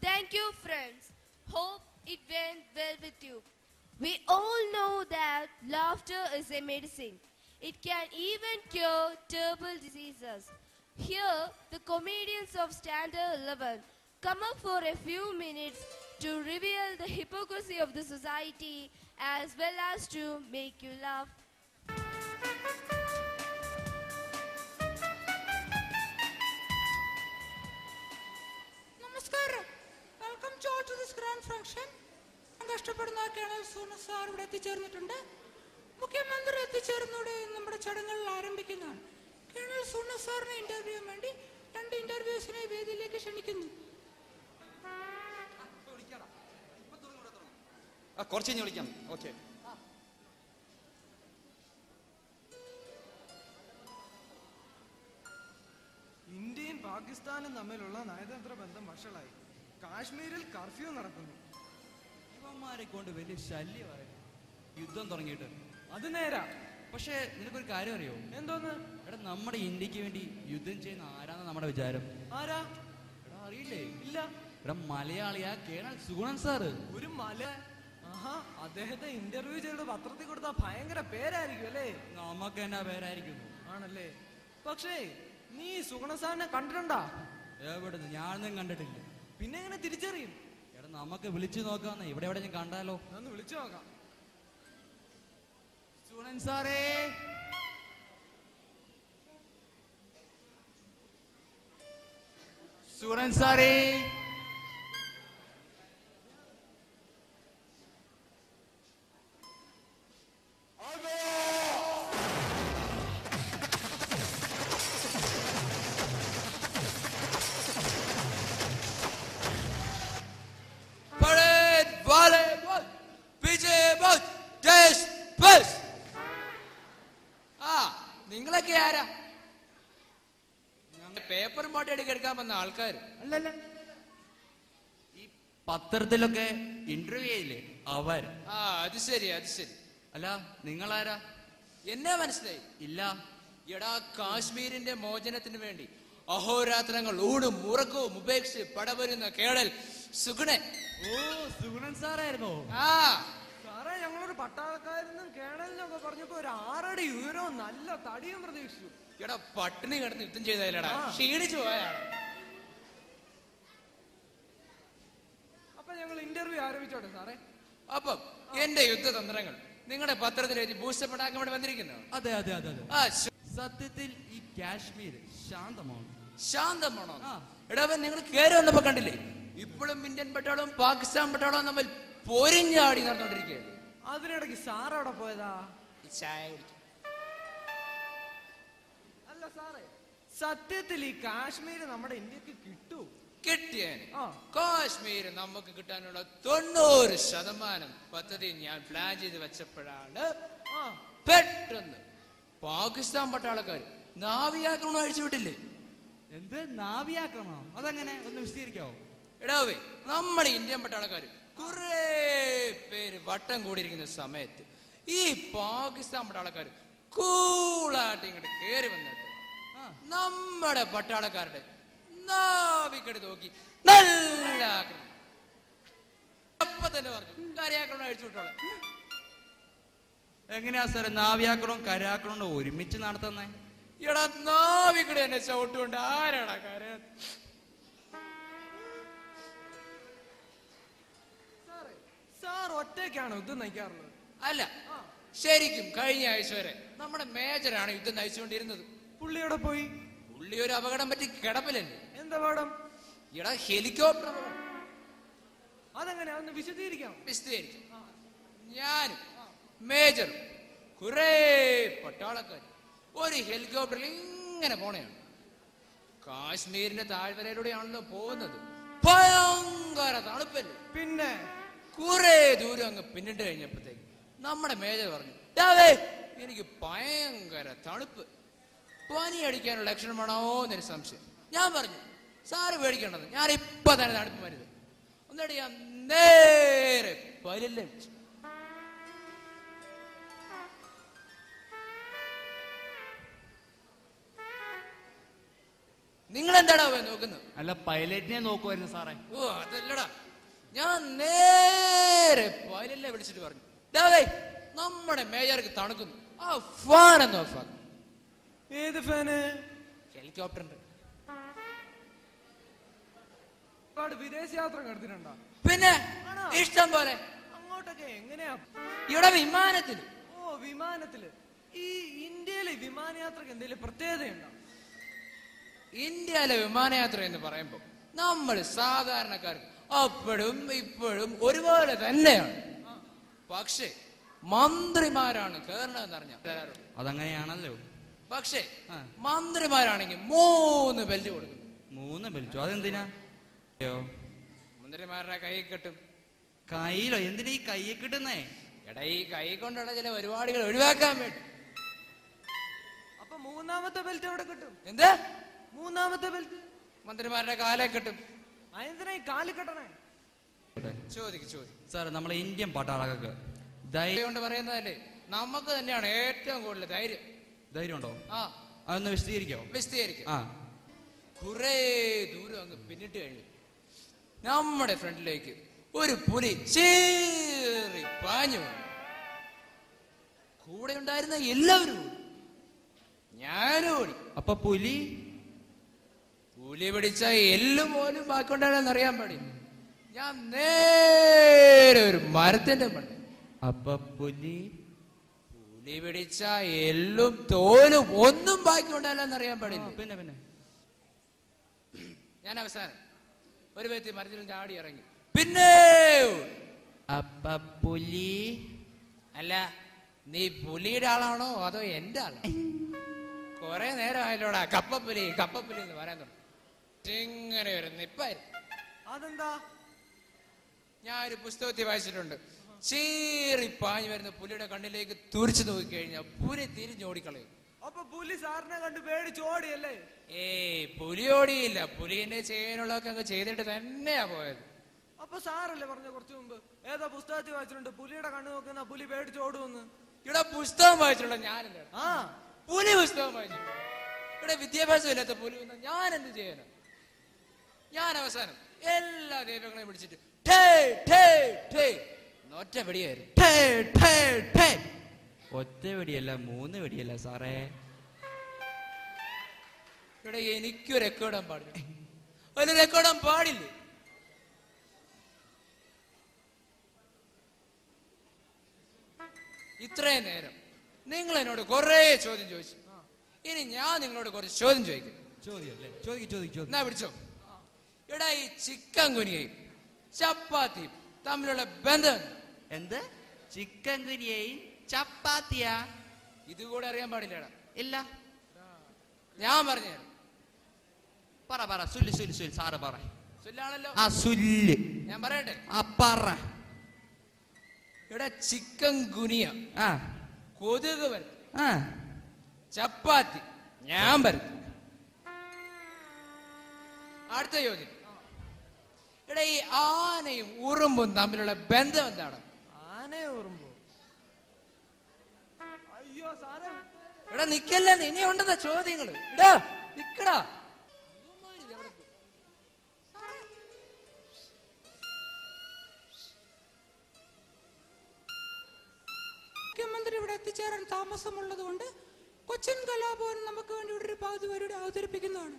Thank you, friends. Hope it went well with you. We all know that laughter is a medicine. It can even cure terrible diseases. Here, the comedians of Standard 11 come up for a few minutes to reveal the hypocrisy of the society as well as to make you laugh. Namaskaram. Welcome to all to this grand function. കഷ്ടപ്പെടുന്ന colonel സോണ sir ഇവിടെ എത്തിച്ചേർന്നിട്ടുണ്ട്. മുഖ്യമന്ത്രി എത്തിച്ചേർന്നോടെ നമ്മുടെ ചടങ്ങുകൾ ആരംഭിക്കുന്നതാണ്. Colonel സോണ സാറിനെ interview ചെയ്യാൻ വേണ്ടി 2 ഇന്റർവ്യൂസിനെ വേദിയിലേക്ക് ക്ഷണിക്കുന്നു. കുറച്ച് കഴിഞ്ഞ് വിളിക്കാം. ഓക്കെ. ഇന്ത്യയും പാകിസ്ഥാനും തമ്മിലുള്ള നയതന്ത്ര ബന്ധം വഷളായി. കാശ്മീരിൽ കർഫ്യൂ നടക്കുന്നു. ഇവന്മാരെ കൊണ്ട് വലിയ ശല്യമായി യുദ്ധം തുടങ്ങിയിട്ട്. അത് നേരാ. പക്ഷേ നിനക്കൊരു കാര്യം അറിയോ? എന്തോന്ന്? എടാ, നമ്മുടെ ഇന്ത്യക്ക് വേണ്ടി യുദ്ധം ചെയ്യുന്ന ആരാന്ന് നമ്മുടെ വിചാരം? ആരാ? എടാ, അറിയില്ലേ? ഇല്ല. എടാ, മലയാളിയാ കേണൽ സുഗുണൻ സാറ്. ഒരു ആഹാ, അദ്ദേഹത്തെ ഇന്റർവ്യൂ ചെയ്ത് പത്രത്തിൽ കൊടുത്താൽ ഭയങ്കര പേരായിരിക്കും അല്ലേ? നമുക്ക് എന്നാ പേരായിരിക്കുന്നു. ആണല്ലേ? പക്ഷേ നീ സുഗുണ സാറിനെ കണ്ടിട്ടുണ്ടാ? എവിടുന്ന്? ഞാനൊന്നും കണ്ടിട്ടില്ല. പിന്നെ എങ്ങനെ തിരിച്ചറിയും? എടാ, നമുക്ക് വിളിച്ചു നോക്കാന്ന്. ഇവിടെ എവിടെ ഞാൻ കണ്ടാലോ? ഒന്ന് വിളിച്ചു നോക്കാം. സുഗുണൻ സാറേ, സുഗുണൻ സാറേ. നിങ്ങളൊക്കെ ആരാ? ഞങ്ങൾ പേപ്പറും പാട്ടടിക്ക് എടുക്കാൻ വന്ന ആൾക്കാർ അല്ലല്ല. ഈ പത്രത്തിലൊക്കെ ഇന്റർവ്യൂ ചെയ്യില്ലേ അവർ? അത് ശരി, അത് ശരി. അല്ല, നിങ്ങളാരാ? എന്നെ മനസ്സിലായി ഇല്ല? എടാ, കാശ്മീരിന്റെ മോചനത്തിന് വേണ്ടി അഹോരാത്രങ്ങൾ ഊണും ഉറക്കവും ഉപേക്ഷിച്ച് പടവരുന്ന കേണൽ സുഗുണൻ. ഓ, സുഗുണൻ സാറായിരുന്നോ? ആ സാറേ, ഞങ്ങളൊരു പട്ടാളക്കാരനും കേണലിനൊക്കെ പറഞ്ഞപ്പോ ഒരു 6 അടി ഉയരവും നല്ല തടിയും പ്രതീക്ഷിച്ചു. എടാ, പട്ടിണി കിടന്ന് യുദ്ധം ചെയ്തല്ലടാ, ക്ഷീണിച്ചു പോയാണ്. അപ്പൊ ഞങ്ങൾ ഇന്റർവ്യൂ ആരംഭിച്ചോട്ടെ സാറേ? അപ്പം എന്റെ യുദ്ധതന്ത്രങ്ങൾ നിങ്ങളുടെ പത്രത്തിൽ എഴുതി ബൂസ്റ്റപ്പെടാക്കാൻ വേണ്ടി വന്നിരിക്കുന്നു. അതെ അതെ അതെ അതെ. സത്യത്തിൽ ഈ കാശ്മീർ ശാന്തമാണ്. ശാന്തമാണോ? എടാവൻ, നിങ്ങൾ കയറി വന്നപ്പോ കണ്ടില്ലേ? ഇപ്പോഴും ഇന്ത്യൻ പട്ടാളവും പാകിസ്ഥാൻ പട്ടാളവും തമ്മിൽ പൊരിഞ്ഞാടി നടന്നോണ്ടിരിക്കുകയാണ്. അതിനിടയ്ക്ക് സാർ അവിടെ പോയതാ? ചായ കുടിക്കും. അല്ല സാറേ, സത്യത്തിൽ ഈ കാശ്മീർ നമ്മുടെ ഇന്ത്യക്ക് കിട്ടൂ? കിട്ടിയാൻ കാശ്മീർ നമുക്ക് കിട്ടാനുള്ള 90% പദ്ധതി ഞാൻ പ്ലാൻ ചെയ്ത് വെച്ചപ്പോഴാണ് പെട്ടെന്ന് പാകിസ്ഥാൻ പട്ടാളക്കാർ നാവിയാക്രമണം അഴിച്ചുവിട്ടില്ലേ? എന്ത് നാവിയാക്രമണം? അതെങ്ങനെ? ഒന്ന് വിശദീകരിക്കാവോ? എടാവേ, നമ്മുടെ ഇന്ത്യൻ പട്ടാളക്കാര് കുറെ പേര് വട്ടം കൂടിയിരിക്കുന്ന സമയത്ത് ഈ പാകിസ്ഥാൻ പട്ടാളക്കാര് കൂളായിട്ട് ഇങ്ങോട്ട് കയറി വന്നിട്ട് നമ്മുടെ പട്ടാളക്കാരുടെ നാവിക്കെടുത്ത് നോക്കി നല്ല ആക്രമണം. അപ്പൊ തന്നെ പറഞ്ഞു കരയാക്രമണം അഴിച്ചു വിട്ടോളാം. എങ്ങനെയാ സാറേ നാവിയാക്രമണം കരയാക്രമണം ഒരുമിച്ച് നടത്തുന്നേ? എടാ, നാവിക്കടെ എന്നെ ചവിട്ടുകൊണ്ട് ആരാടാ കര? സാർ ഒറ്റയ്ക്കാണ് യുദ്ധം നയിക്കാറുള്ളത്? അല്ല, ശരിക്കും കഴിഞ്ഞ ആഴ്ച വരെ നമ്മുടെ മേജറാണ് യുദ്ധം നയിച്ചുകൊണ്ടിരുന്നത്. പുള്ളിയോടെ പോയി? പുള്ളി ഒരു അപകടം പറ്റി കിടപ്പിലല്ലേ. എന്തപകടം? എടാ, ഹെലികോപ്റ്റർ അപകടം. അതെങ്ങനെ? അതൊന്ന് വിശദീകരിക്കാം. വിശദീകരിക്കും. ഞാനും മേജറും കുറെ പട്ടാളക്കാർ ഒരു ഹെലികോപ്റ്ററിൽ ഇങ്ങനെ പോണെയാണ്. കാശ്മീരിന്റെ താഴ്വരയിലൂടെയാണല്ലോ പോകുന്നത്. ഭയങ്കര തണുപ്പല്ലേ. പിന്നെ കുറെ ദൂരം അങ്ങ് പിന്നിട്ട് കഴിഞ്ഞപ്പോഴത്തേക്ക് നമ്മുടെ മേജർ പറഞ്ഞു, എനിക്ക് ഭയങ്കര തണുപ്പ്, പനി അടിക്കാനുള്ള ലക്ഷണമാണോ എന്നൊരു സംശയം. ഞാൻ പറഞ്ഞു, സാറ് പേടിക്കേണ്ടത്, ഞാൻ ഇപ്പൊ തന്നെ തണുപ്പ് മരുന്ന് ഒന്നടി ഞാൻ നേരെ പലില്ല വെച്ചു. നിങ്ങൾ എന്താടാ നോക്കുന്നത്? അല്ല, പൈലറ്റിനെ നോക്കുമായിരുന്നു സാറേ. ഓ അതല്ലടാ, ഞാൻ നേരെ പൈലറ്റിനെ വിളിച്ചിട്ട് പറഞ്ഞു, നമ്മുടെ മേജർക്ക് തണുക്കുന്നു, ആ ഫാൻ എന്ന് ഓഫാക്കും. ഏത് ഫാന്? ഹെലികോപ്റ്ററിന്റെ. വിദേശ യാത്ര നടത്തിയിട്ടുണ്ടോ? പിന്നെ ഇഷ്ടം പോലെ. അങ്ങോട്ടൊക്കെ എങ്ങനെയാ? ഇവിടെ വിമാനത്തിൽ. ഓ, വിമാനത്തില്. ഈ ഇന്ത്യയിലെ വിമാനയാത്രക്ക് എന്തെങ്കിലും പ്രത്യേകതയുണ്ടോ? ഇന്ത്യയിലെ വിമാനയാത്ര എന്ന് പറയുമ്പോൾ നമ്മൾ സാധാരണക്കാർക്ക് അപ്പോഴും ഇപ്പോഴും ഒരുപോലെ തന്നെയാണ്. പക്ഷേ മന്ത്രിമാരാണ് കേരളമെന്ന് അറിഞ്ഞ. അതങ്ങനെയാണല്ലോ. പക്ഷേ മന്ത്രിമാരാണെങ്കിൽ 3 ബെൽറ്റ് കൊടുക്കും. 3 ബെൽറ്റോ? അതെന്തിനാ? മന്ത്രിമാരുടെ കൈ കെട്ടും. കയ്യിലോ? എന്തിനാ ഈ കയ്യെ കിട്ടുന്നേ? എടാ, ഈ കൈ കൊണ്ടുള്ള ചില പരിപാടികൾ ഒഴിവാക്കാൻ വേണ്ടി. അപ്പൊ 3ാമത്തെ ബെൽറ്റ് എവിടെ കിട്ടും? എന്താ 3ാമത്തെ ബെൽറ്റ്? മന്ത്രിമാരുടെ കാലെ കെട്ടും. അതെന്തിനാ ഈ കാലി കെട്ടണേ? ചോദിക്കും സാർ, നമ്മളെ ഇന്ത്യൻ പട്ടാളക്കാർക്ക് ധൈര്യം കൊണ്ട് പറയുന്നതല്ലേ, നമുക്ക് തന്നെയാണ് ഏറ്റവും കൂടുതൽ ധൈര്യം ഉണ്ടോ? ആ, അതൊന്ന് വിശദീകരിക്കോ? വിശദീകരിക്കും. കുറെ ദൂരം അങ്ങ് പിന്നിട്ട് കഴിഞ്ഞു നമ്മുടെ ഫ്രണ്ടിലേക്ക് ഒരു പുലി ചീറി പാഞ്ഞു. കൂടെ ഉണ്ടായിരുന്ന എല്ലാവരും ഞാനും ഓടി. അപ്പൊ പുലി പിടിച്ച എല്ലും പോലും ബാക്കിയുണ്ടായെന്ന് അറിയാൻ പാടില്ല. ഞാൻ നേരെ ഒരു മരത്തിന്റെ മണ്ട. അപ്പൊ പുലി പിടിച്ച എല്ലും തോലും ഒന്നും ബാക്കിയുണ്ടായില്ലെന്ന് അറിയാൻ പാടില്ല. പിന്നെ ഞാൻ അവസാനം ഒരു വ്യക്തി മരത്തിൽ ചാടി ഇറങ്ങി. പിന്നെ അപ്പൊ പുലി അല്ല, നീ പുലിയുടെ ആളാണോ അതോ എന്റെ ആളാണോ? കൊറേ നേരം ആയല്ലോടാ കപ്പപ്പുലി എന്ന് പറയാൻ തുടങ്ങി. ഇങ്ങനെ ഒരു നിപ്പായിരുന്നു. അതെന്താ? ഞാൻ ഒരു പുസ്തകത്തിൽ വായിച്ചിട്ടുണ്ട്. ചീറി പാഞ്ഞു വരുന്ന പുലിയുടെ കണ്ണിലേക്ക് തുറിച്ചു നോക്കിക്കഴിഞ്ഞാൽ പുലി തിരിഞ്ഞോടിക്കളയും. അപ്പൊ പുലി സാറിനെ കണ്ട് പേടിച്ച് ഓടിയല്ലേ? പുലി ഓടിയില്ല. പുലിന്റെ ചെയ്യാനുള്ളതൊക്കെ അങ്ങ് ചെയ്തിട്ട് തന്നെയാ പോയത്. അപ്പൊ സാറല്ലേ പറഞ്ഞ കുറച്ചു മുമ്പ് ഏതാ പുസ്തകത്തിൽ വായിച്ചിട്ടുണ്ട് പുലിയുടെ കണ്ണു നോക്കുന്ന പുലി പേടിച്ച് ഓടുമെന്ന്? ഇവിടെ പുസ്തകം വായിച്ചിട്ടുള്ള ഞാനില്ല. ആ, പുലി പുസ്തകം വായിച്ചിട്ടുണ്ട്. ഇവിടെ വിദ്യാഭ്യാസം ഇല്ലാത്ത പുലി വന്ന ഞാൻ എന്ത് ചെയ്യാനോ? ഞാൻ അവസാനം എല്ലാ ദൈവങ്ങളെയും വിളിച്ചിട്ട് ഒറ്റ വെടിയായിരുന്നു. ഒറ്റ വെടിയല്ല, 3 വെടിയല്ല സാറേ. ഇവിടെ എനിക്കൊരു റെക്കോർഡാൻ പാടില്ല. ഒരു റെക്കോർഡാൻ പാടില്ലേ? ഇത്രയും നേരം നിങ്ങൾ എന്നോട് കുറെ ചോദ്യം ചോദിച്ചു. ഇനി ഞാൻ നിങ്ങളോട് കുറച്ച് ചോദ്യം ചോദിക്കും. ചോദിക്കും. എന്നാ പിടിച്ചോ. ഇവിടെ ഈ ചിക്കൻ കുനിയയും ചപ്പാത്തിയും തമ്മിലുള്ള ബന്ധം എന്ത്? ചിക്കൻ കുനിയയും ചപ്പാത്തിയാ? ഇതുകൂടെ അറിയാൻ പാടില്ലടാ. ഇല്ല. ഞാൻ പറഞ്ഞു പറ സുല്ല് സാറ് പറ. സുല്ലാണല്ലോ. ആ സുല്ല് ഞാൻ പറയട്ടെ. ആ പറ. ഇവിടെ ചിക്കൻ കുനിയ കൊതുക് വരും, ചപ്പാത്തി ഞാൻ പരത്തും. അടുത്ത ചോദ്യം. ഇവിടെ ഈ ആനയും ഉറുമ്പും തമ്മിലുള്ള ബന്ധം എന്താണ്? ആനയെ ഉറുമ്പോ? അയ്യോ സാറേ, ഇവിടെ നിക്കല്ലേ, ഇനി ഉണ്ടെന്ന ചോദ്യങ്ങള്. ഇടാ നിക്കടാ. മുഖ്യമന്ത്രി ഇവിടെ എത്തിച്ചേരാൻ താമസമുള്ളത് കൊണ്ട് കൊച്ചിൻ കലാഭവൻ നമുക്ക് വേണ്ടി ഇവിടെ ഒരു പകുതി പരിപാടി അവതരിപ്പിക്കുന്നതാണ്.